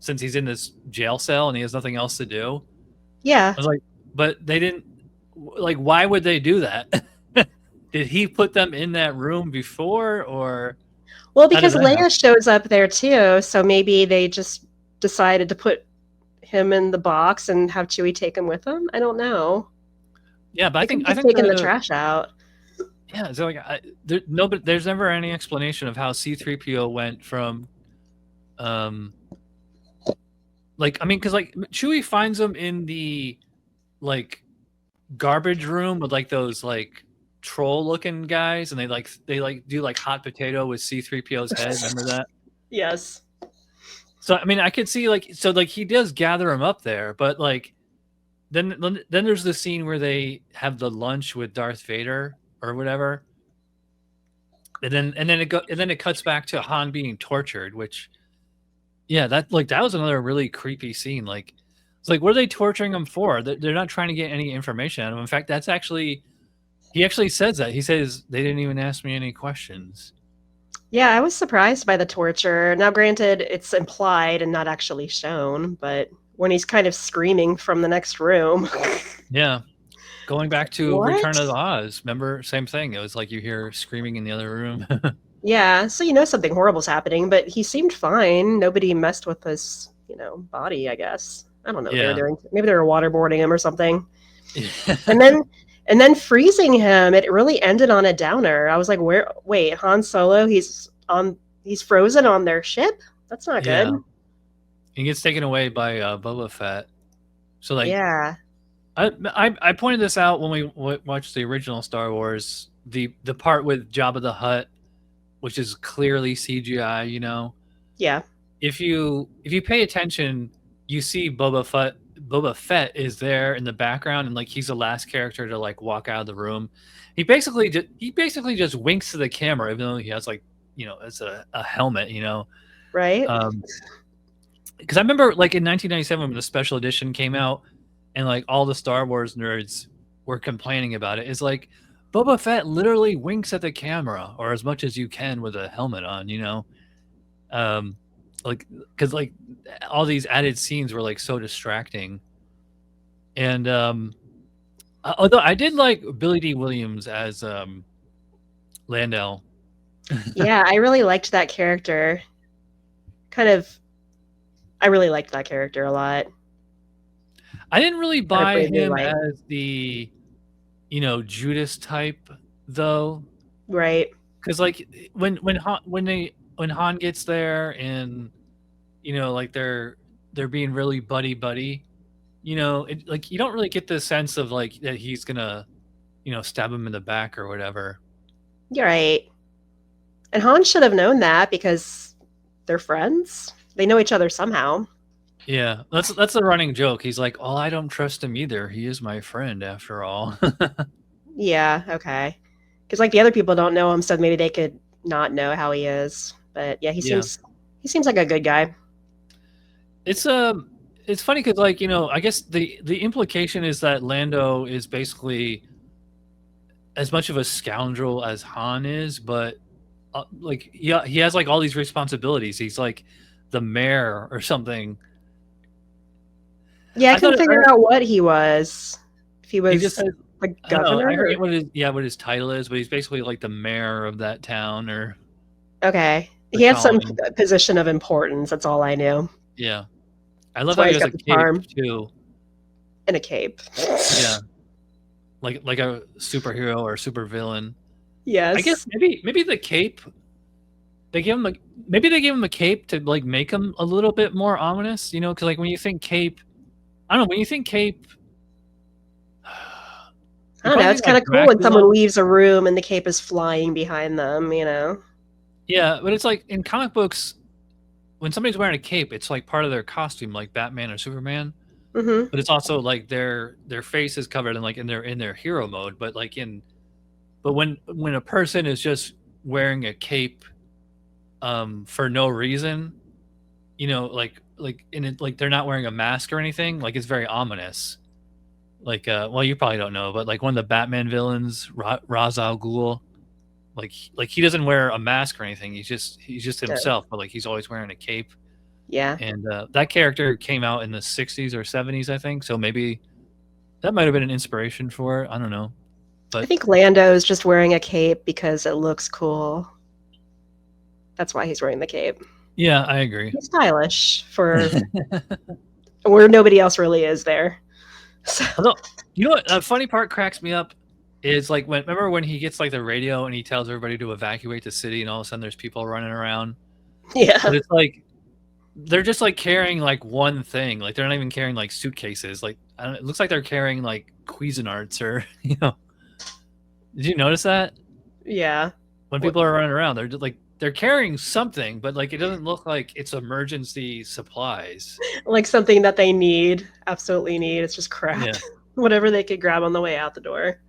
S1: since he's in this jail cell and he has nothing else to do.
S2: Yeah.
S1: I was like, but they didn't, like, why would they do that? Did he put them in that room before, or?
S2: Well, because Leia shows up there too, so maybe they just decided to put him in the box and have Chewie take him with him. I don't know.
S1: Yeah, but I think
S2: taking the trash out.
S1: Yeah, so like but there's never any explanation of how C-3PO went from, um, like I mean, because like Chewie finds him in the like garbage room with like those like troll looking guys, and they do like hot potato with C-3PO's head. Remember that?
S2: Yes.
S1: So I mean, I could see like so like he does gather him up there, but like then there's the scene where they have the lunch with Darth Vader or whatever, and then it cuts back to Han being tortured, which yeah, that was another really creepy scene. Like it's like what are they torturing him for? They're not trying to get any information out of him. In fact, that's actually he actually says that. He says they didn't even ask me any questions.
S2: Yeah, I was surprised by the torture. Now, granted, it's implied and not actually shown, but when he's kind of screaming from the next room.
S1: Yeah. Going back to
S2: What?
S1: Return of the Oz, remember? Same thing. It was like you hear screaming in the other room.
S2: Yeah, so you know something horrible's happening, but he seemed fine. Nobody messed with his, body, I guess. I don't know what they were
S1: Yeah.
S2: doing. Maybe they were waterboarding him or something.
S1: Yeah.
S2: And then freezing him, it really ended on a downer. I was like, "Where wait, Han Solo, he's frozen on their ship? That's not good."
S1: Yeah. He gets taken away by Boba Fett. So like
S2: Yeah.
S1: I pointed this out when we watched the original Star Wars, the part with Jabba the Hutt, which is clearly CGI.
S2: Yeah.
S1: If you pay attention, you see Boba Fett is there in the background, and like he's the last character to like walk out of the room. He basically just winks to the camera, even though he has like it's a helmet.
S2: Right?
S1: Because I remember like in 1997 when the special edition came out, and like all the Star Wars nerds were complaining about it. It's like Boba Fett literally winks at the camera, or as much as you can with a helmet on. Um, like because like all these added scenes were like so distracting, and although I did like Billy D. Williams as Lando.
S2: Yeah, I really liked that character. Kind of I really liked that character a lot.
S1: I didn't really
S2: Kind of
S1: buy
S2: bravely
S1: him
S2: white.
S1: as the Judas type though,
S2: Right.
S1: because like when Han gets there and like they're being really buddy, like you don't really get the sense of like that he's gonna stab him in the back or whatever.
S2: You're right. And Han should have known that because they're friends. They know each other somehow.
S1: Yeah, that's the running joke. He's like, "Oh, I don't trust him either. He is my friend after all."
S2: Yeah, okay. Because like the other people don't know him, so maybe they could not know how he is. But yeah, he
S1: Yeah,
S2: seems like a good guy.
S1: it's it's funny because like I guess the implication is that Lando is basically as much of a scoundrel as Han is, but like he has like all these responsibilities. He's like the mayor or something.
S2: Yeah, I
S1: I thought
S2: couldn't figure out what he was. If he
S1: he just
S2: was
S1: has
S2: the
S1: I don't know.
S2: governor.
S1: I forget what his title is, but he's basically like the mayor of that town or
S2: Okay.
S1: the
S2: He had some
S1: colony.
S2: position of importance. That's all I knew.
S1: Yeah, I love
S2: That's
S1: how
S2: why
S1: he
S2: he's
S1: has
S2: got
S1: a
S2: the
S1: cape
S2: charm
S1: too.
S2: and a cape.
S1: Yeah, like a superhero or super villain. I guess
S2: Yes.
S1: maybe the cape they give him a maybe they give him a cape to like make him a little bit more ominous. Because like when you think cape, I don't know when you think cape.
S2: I
S1: You
S2: don't know.
S1: probably
S2: It's
S1: think
S2: kind
S1: like
S2: of cool when
S1: Dracula.
S2: someone leaves a room and the cape is flying behind them.
S1: Yeah, but it's like in comic books, when somebody's wearing a cape, it's like part of their costume, like Batman or Superman.
S2: Mm-hmm.
S1: But it's also like their face is covered and like in their hero mode. But when a person is just wearing a cape, for no reason, like in it, like they're not wearing a mask or anything, like it's very ominous. Like, well, you probably don't know, but like one of the Batman villains, Ra's al Ghul, like he doesn't wear a mask or anything. He's just himself, but like he's always wearing a cape.
S2: Yeah.
S1: And that character came out in the 60s or 70s, I think. So maybe that might have been an inspiration for it. I don't know,
S2: I
S1: but
S2: think Lando's just wearing a cape because it looks cool. That's why he's wearing the cape.
S1: yeah, I agree.
S2: He's stylish for where nobody else really is there. So,
S1: Although, a funny part cracks me up is like remember when he gets like the radio and he tells everybody to evacuate the city, and all of a sudden there's people running around.
S2: Yeah.
S1: But it's like they're just like carrying like one thing. Like they're not even carrying like suitcases. Like I don't, it looks like they're carrying like Cuisinarts or Did you notice that?
S2: Yeah.
S1: When people are running around, they're just, like they're carrying something, but like it doesn't look like it's emergency supplies.
S2: Like something that they need, absolutely need. It's just crap.
S1: Yeah.
S2: Whatever they could grab on the way out the door.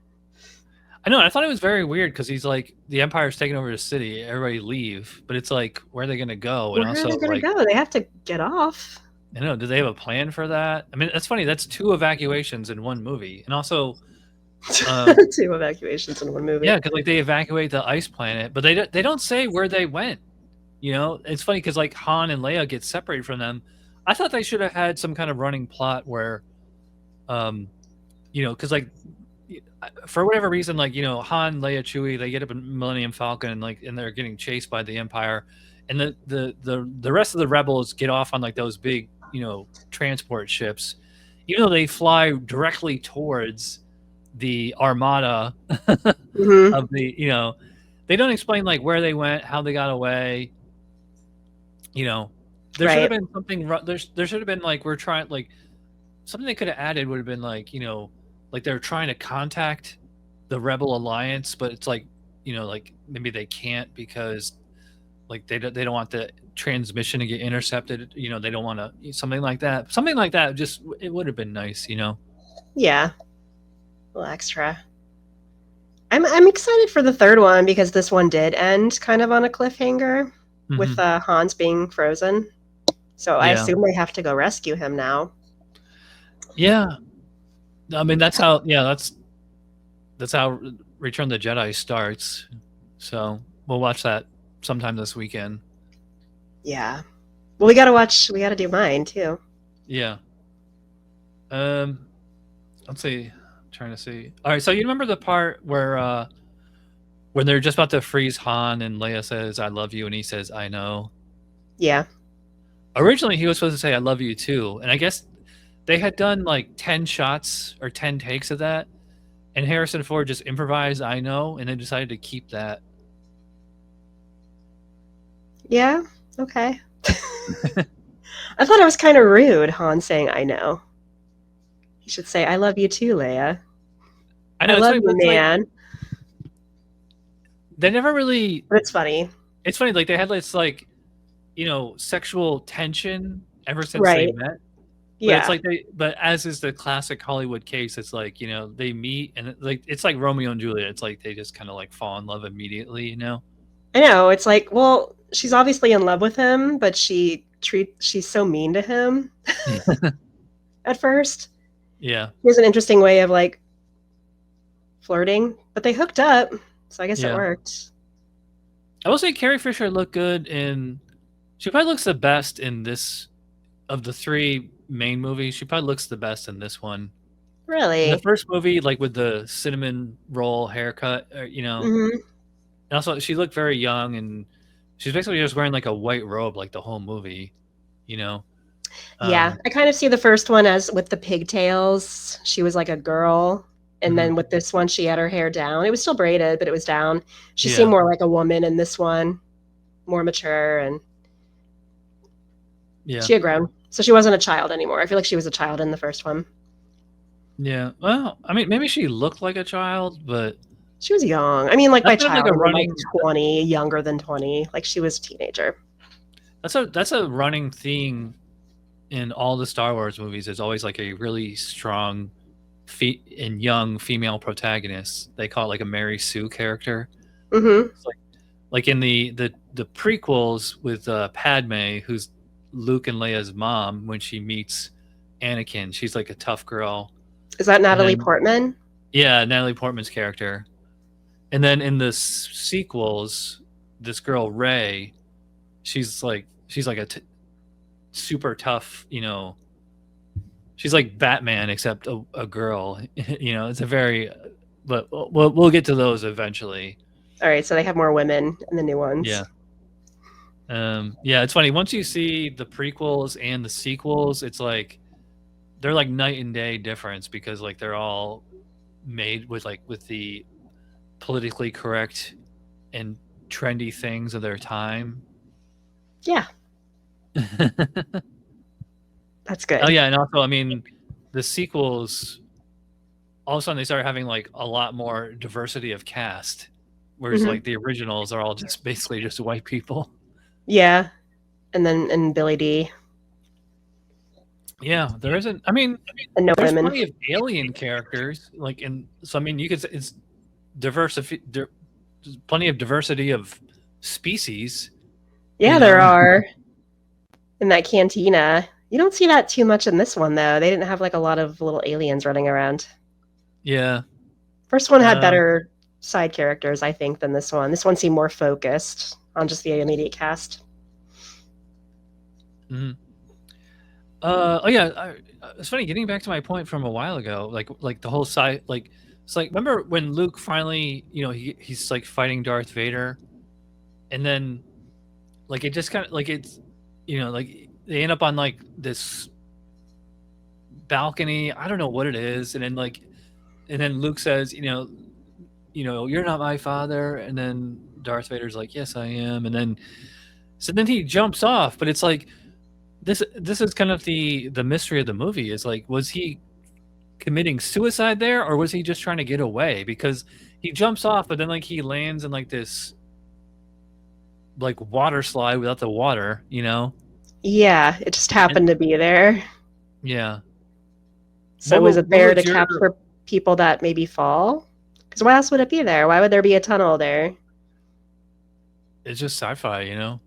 S1: I know. I thought it was very weird because he's like the Empire's taking over the city. Everybody leave, but it's like where are they going to go?
S2: Where
S1: And also,
S2: are they going to
S1: like,
S2: go? They have to get off.
S1: I don't know. Do they have a plan for that? I mean, that's funny. That's 2 evacuations in one movie, and also
S2: 2 evacuations in one movie.
S1: yeah, because like they evacuate the ice planet, but they don't say where they went. It's funny because like Han and Leia get separated from them. I thought they should have had some kind of running plot where, because like for whatever reason, like Han, Leia, Chewie, they get up in Millennium Falcon and they're getting chased by the Empire, and the rest of the rebels get off on like those big transport ships, even though they fly directly towards the armada
S2: Mhm.
S1: of the they don't explain like where they went, how they got away. There should have
S2: Right.
S1: been something. There should have been like we're trying like something they could have added would have been like like they're trying to contact the Rebel Alliance, but it's like like maybe they can't because like they don't want the transmission to get intercepted. They don't want to something like that. Something like that. Just it would have been nice.
S2: Yeah. A little extra. I'm excited for the third one because this one did end kind of on a cliffhanger with Hans being frozen. So I assume they have to go rescue him now.
S1: Yeah. I mean that's how that's how Return of the Jedi starts. So we'll watch that sometime this weekend.
S2: Yeah. Well, we gotta do mine too.
S1: Yeah. Let's see. I'm trying to see. All right, so you remember the part where when they're just about to freeze Han and Leia says, I love you, and he says, I know.
S2: Yeah.
S1: Originally he was supposed to say I love you too. And I guess they had done like 10 shots or 10 takes of that. And Harrison Ford just improvised I know and then decided to keep that.
S2: Yeah. Okay. I thought it was kind of rude, Han saying I know. He should say I love you too, Leia.
S1: I know.
S2: I love you, man.
S1: Like, they never really.
S2: But it's funny.
S1: It's funny. Like they had this like, sexual tension ever since they met. But
S2: Yeah.
S1: it's like but as is the classic Hollywood case, it's like, they meet and it's like Romeo and Juliet. It's like they just kind of like fall in love immediately,
S2: I know. It's like, well, she's obviously in love with him, but she's so mean to him at first.
S1: Yeah.
S2: Here's an interesting way of like flirting, but they hooked up, so I guess it worked.
S1: I will say Carrie Fisher looked good she probably looks the best in this of the 3 main movies. She probably looks the best in this one.
S2: Really?
S1: In the first movie, like with the cinnamon roll haircut,
S2: Mm-hmm.
S1: And also she looked very young, and she's basically just wearing like a white robe like the whole movie,
S2: Yeah, I kind of see the first one as with the pigtails. She was like a girl, and then with this one, she had her hair down. It was still braided, but it was down. She seemed more like a woman in this one, more mature, and she had grown. So she wasn't a child anymore. I feel like she was a child in the first one.
S1: Yeah. Well, I mean, maybe she looked like a child, but
S2: she was young. I mean, like by child,
S1: like
S2: 20, younger than 20. Like she was a teenager.
S1: That's a running theme in all the Star Wars movies. There's always like a really strong and young female protagonist. They call it like a Mary Sue character.
S2: Mm-hmm.
S1: It's like in the prequels with Padme, who's Luke and Leia's mom. When she meets Anakin, she's like a tough girl.
S2: Is that Natalie Portman?
S1: Yeah, Natalie Portman's character. And then in the sequels, this girl Rey, she's like a super tough, she's like Batman except a girl. It's a very, but we'll get to those eventually.
S2: All right, so they have more women in the new ones.
S1: Yeah. Yeah, it's funny. Once you see the prequels and the sequels, it's like they're like night and day difference because like they're all made with the politically correct and trendy things of their time.
S2: Yeah, that's
S1: Oh
S2: good.
S1: yeah, and also I mean, the sequels all of a sudden they started having like a lot more diversity of cast, whereas
S2: Hmm.
S1: like the originals are all just basically just white people.
S2: Yeah, and Billy D
S1: Yeah, there isn't. I mean,
S2: and no
S1: there's
S2: women.
S1: plenty of alien characters, like in. So I mean, you could say it's diversity. There's plenty of diversity of species. You
S2: Yeah, there
S1: know.
S2: are in that cantina. You don't see that too much in this one though. They didn't have like a lot of little aliens running around.
S1: Yeah.
S2: First one had
S1: Um.
S2: better side characters, I think, than this one. This one seemed more focused on just the immediate cast.
S1: Mhm. Oh yeah. It's funny getting back to my point from a while ago. Like the whole side. Like it's like remember when Luke finally, he's like fighting Darth Vader, and then like it just kind of like it's, like they end up on like this balcony. I don't know what it is, and then Luke says, you're not my father, and then Darth Vader's like, yes, I am, and then so then he jumps off, but it's like this is kind of the mystery of the movie is like, was he committing suicide there, or was he just trying to get away? Because he jumps off, but then like he lands in like this like water slide without the water,
S2: Yeah, it just
S1: and
S2: happened to be there.
S1: yeah.
S2: So was it
S1: What
S2: there to
S1: was your
S2: catch for people that maybe fall? Because why else would it be there? Why would there be a tunnel there?
S1: It's just sci-fi,
S2: Well,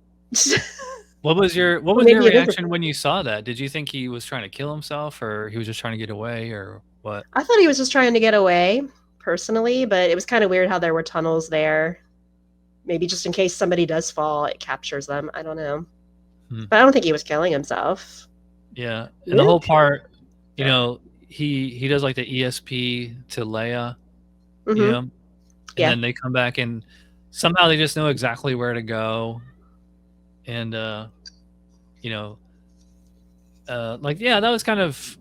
S1: What was your
S2: maybe it is.
S1: reaction when you saw that? Did you think he was trying to kill himself, or he was just trying to get away, or what?
S2: I thought he was just trying to get away, personally, but it was kind of weird how there were tunnels there. Maybe just in case somebody does fall, it captures them. I don't know.
S1: Hmm.
S2: But I don't think he was killing himself.
S1: Yeah, and the whole
S2: Luke?
S1: part,
S2: Yeah.
S1: he does like the ESP to Leia,
S2: Mm-hmm.
S1: and
S2: Yeah.
S1: then they come back and somehow they just know exactly where to go, and you know, like yeah, that was kind of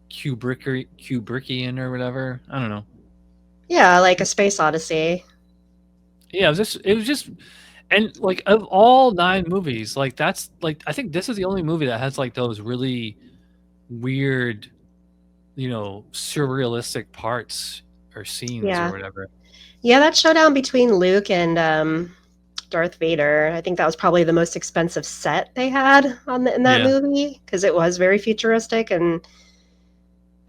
S1: Kubrickian or whatever. I don't know.
S2: Yeah, like a space odyssey.
S1: Yeah, it was just and like of all 9 movies, like that's like I think this is the only movie that has like those really weird, surrealistic parts or scenes or
S2: Yeah.
S1: whatever.
S2: Yeah, that showdown between Luke and Darth Vader, I think that was probably the most expensive set they had in that
S1: Yeah.
S2: movie because it was very futuristic. And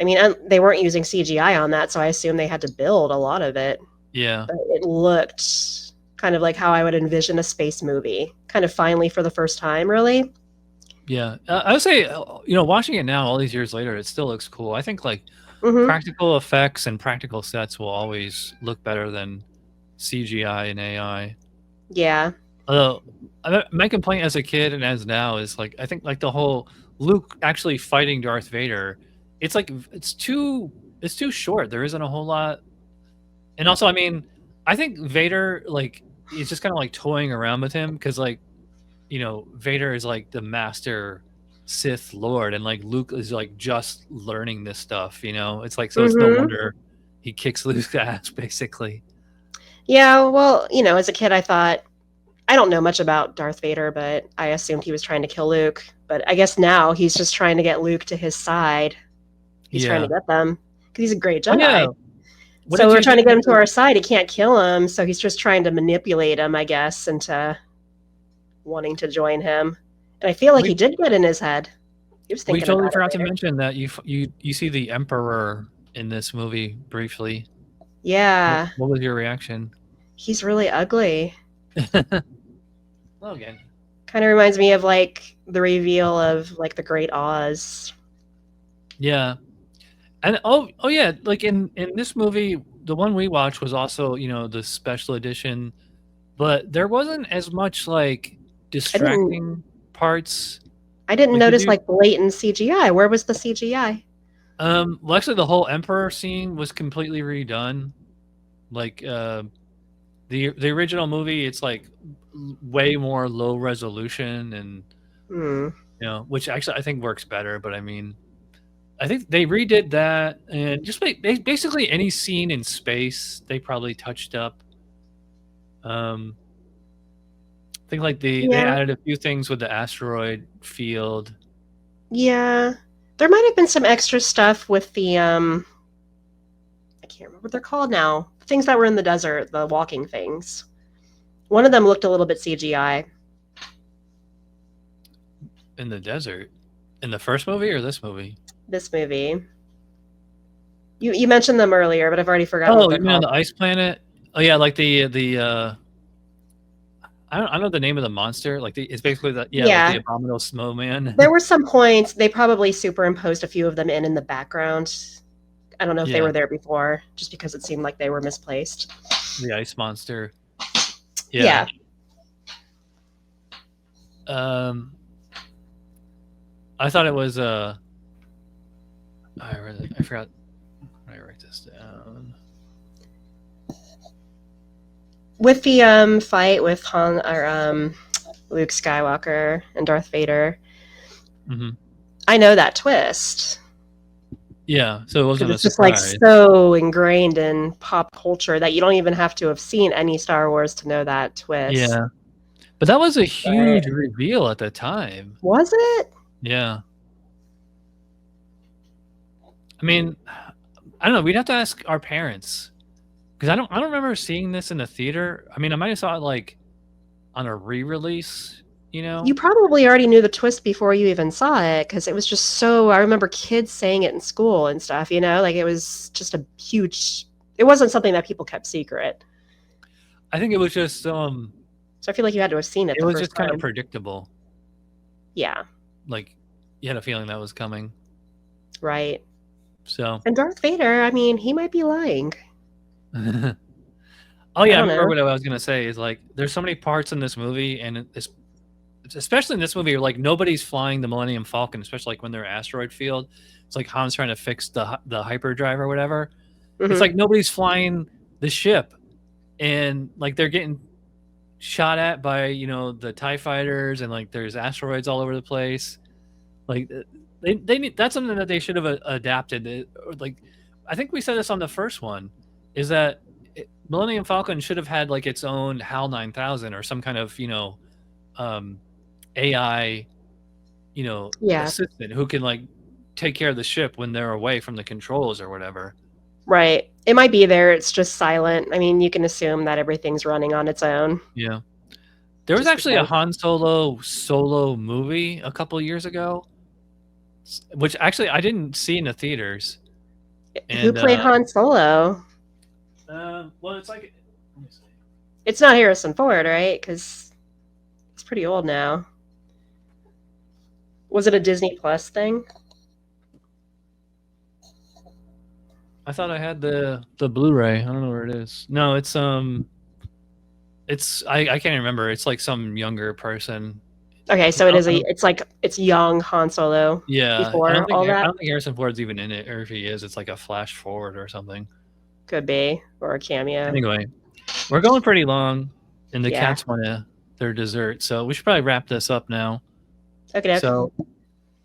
S2: I mean, they weren't using CGI on that, so I assume they had to build a lot of it.
S1: Yeah.
S2: But it looked kind of like how I would envision a space movie, kind of finally for the first time, really.
S1: Yeah. I would say, watching it now all these years later, it still looks cool. I think like
S2: Hmm.
S1: practical effects and practical sets will always look better than CGI and AI.
S2: Yeah.
S1: Although my complaint as a kid and as now is like I think like the whole Luke actually fighting Darth Vader, it's like it's too short. There isn't a whole lot. And also, I mean, I think Vader like is just kind of like toying around with him because like Vader is like the master Sith Lord, and like Luke is like just learning this stuff. It's like so it's no
S2: Hmm.
S1: wonder he kicks Luke's ass basically.
S2: Yeah. Well, as a kid, I thought I don't know much about Darth Vader, but I assumed he was trying to kill Luke. But I guess now he's just trying to get Luke to his side. He's trying to
S1: Yeah.
S2: get them because he's a great
S1: Oh yeah.
S2: Jedi.
S1: What
S2: So
S1: did
S2: we're
S1: you
S2: trying to
S1: think?
S2: get him to our side. He can't kill him, so he's just trying to manipulate him, I guess, into wanting to join him. And I feel like he
S1: We
S2: did get in his head. He was
S1: we
S2: thinking
S1: totally
S2: about it
S1: forgot to
S2: later.
S1: mention that you see the Emperor in this movie briefly.
S2: Yeah,
S1: What was your reaction?
S2: he's really ugly.
S1: Logan.
S2: Kind of reminds me of like the reveal of like the Great Oz.
S1: Yeah. And oh yeah, like in this movie, the one we watched was also, the special edition, but there wasn't as much like
S2: I didn't
S1: distracting parts.
S2: I didn't
S1: Like did
S2: notice
S1: you
S2: like blatant CGI. Where was the CGI?
S1: well actually the whole Emperor scene was completely redone. Like the original movie it's like way more low resolution and
S2: Hmm.
S1: which actually I think works better, but I mean I think they redid that, and just basically any scene in space they probably touched up. I think like they
S2: Yeah.
S1: added a few things with the asteroid field.
S2: Yeah. There might have been some extra stuff with the I can't remember what they're called now. The things that were in the desert, the walking things. One of them looked a little bit CGI.
S1: In the desert, in the first movie or this movie?
S2: This movie. You mentioned them earlier, but I've already forgotten what
S1: Oh,
S2: they're
S1: you mean on
S2: called.
S1: the ice planet? Oh yeah, like the I don't know the name of the monster. Like it's basically like the
S2: Yeah.
S1: abominable
S2: There
S1: snowman.
S2: were some points they probably superimposed a few of them in the background. I don't know if they
S1: Yeah,
S2: were there before, just because it seemed like they were misplaced.
S1: the ice monster. Yeah.
S2: Yeah.
S1: Um, I thought it was I forgot. I write this down.
S2: With the fight with Han or Luke Skywalker and Darth Vader,
S1: Hmm.
S2: I know that twist
S1: Yeah, so it
S2: because
S1: wasn't a
S2: it's just like
S1: surprise.
S2: so ingrained in pop culture that you don't even have to have seen any Star Wars to know that twist.
S1: Yeah, but that was a
S2: But
S1: huge reveal at the time.
S2: was it?
S1: Yeah, I mean, I don't know. We'd have to ask our parents because I don't remember seeing this in the theater. I mean, I might have saw it like on a re-release. You know?
S2: You probably already knew the twist before you even saw it because it was just so. I remember kids saying it in school and stuff, like it was just a huge. It wasn't something that people kept secret.
S1: I think it was just
S2: So I feel like you had to have seen it
S1: it
S2: the
S1: was
S2: first
S1: just kind of
S2: time.
S1: predictable.
S2: Yeah,
S1: Like you had a feeling that was coming.
S2: right.
S1: So,
S2: And Darth Vader, I mean, he might be lying.
S1: oh
S2: I
S1: yeah, I
S2: don't
S1: remember
S2: know.
S1: what I was gonna say is like there's so many parts in this movie, and especially in this movie, like nobody's flying the Millennium Falcon, especially like when they're asteroid field. It's like Han's trying to fix the hyperdrive or whatever. It's
S2: Hmm.
S1: like nobody's flying the ship, and like they're getting shot at by the TIE fighters, and like there's asteroids all over the place. Like they need that's something that they should have adapted. Like I think we said this on the first one, is that Millennium Falcon should have had like its own HAL 9000 or some kind of um, AI
S2: Yeah,
S1: assistant who can like take care of the ship when they're away from the controls or whatever.
S2: right. It might be there. It's just silent. I mean, you can assume that everything's running on its own.
S1: Yeah, there was
S2: Just
S1: actually a
S2: because.
S1: Han solo movie a couple years ago, which actually I didn't see in the theaters.
S2: Who
S1: And
S2: played Han Solo?
S1: well, it's like let me see.
S2: It's not Harrison Ford, right? Because he's pretty old now. Was it a Disney Plus thing?
S1: I thought I had the Blu-ray. I don't know where it is. No, it's I can't remember. It's like some younger person.
S2: Okay, so it is
S1: I
S2: a.
S1: don't,
S2: It's like it's young Han Solo
S1: yeah,
S2: before all
S1: I
S2: that.
S1: don't think Harrison Ford's even in it, or if he is, it's like a flash forward or something.
S2: Could be or a cameo.
S1: Anyway, we're going pretty long, and the
S2: Yeah.
S1: cats want their dessert, so we should probably wrap this up now.
S2: Okay.
S1: So,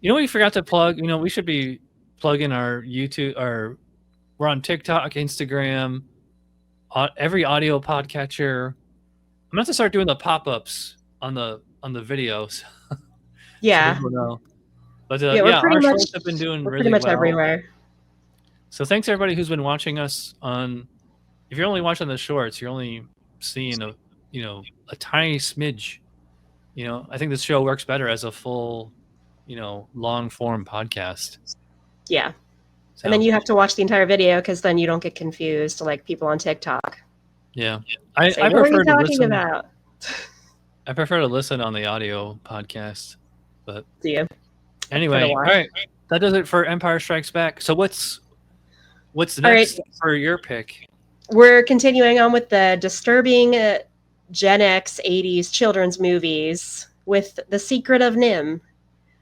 S1: we forgot to plug. We should be plugging our YouTube. We're on TikTok, Instagram, every audio podcatcher. I'm gonna have to start doing the pop-ups on the videos so
S2: Yeah.
S1: people know. But
S2: Yeah.
S1: yeah, our shorts have been doing
S2: We're pretty
S1: really
S2: much
S1: well.
S2: everywhere.
S1: So thanks everybody who's been watching us on. If you're only watching the shorts, you're only seeing a tiny smidge. I think this show works better as a full, long form podcast.
S2: Yeah. And then
S1: So
S2: you have to watch the entire video because then you don't get confused like people on TikTok.
S1: yeah,
S2: Say,
S1: I
S2: what were you
S1: prefer to
S2: talking
S1: listen.
S2: about?
S1: I prefer to listen on the audio podcast. But
S2: Do you?
S1: anyway, all
S2: watch.
S1: right, that does it for Empire Strikes Back. So what's
S2: All
S1: next
S2: right.
S1: for your pick?
S2: We're continuing on with the disturbing Gen X 80s children's movies with The Secret of Nim,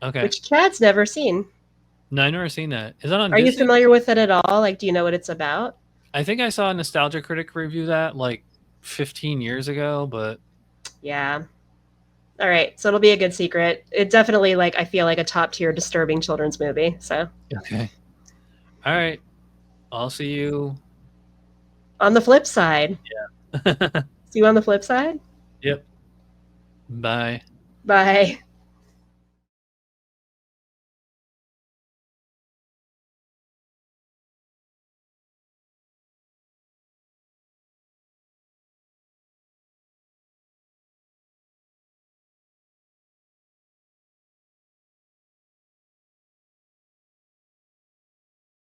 S1: Okay,
S2: which Chad's never seen.
S1: no, I've never seen that. Is that on
S2: Are you
S1: Disney?
S2: familiar with it at all? Like, do you know what it's about?
S1: I think I saw a Nostalgia Critic review that like 15 years ago, but
S2: Yeah. All right. So it'll be a good secret. It definitely, like, I feel like a top tier disturbing children's movie. So
S1: okay. All right. I'll see you.
S2: On the flip side.
S1: Yeah.
S2: See you on the flip side.
S1: Yep. Bye.
S2: Bye.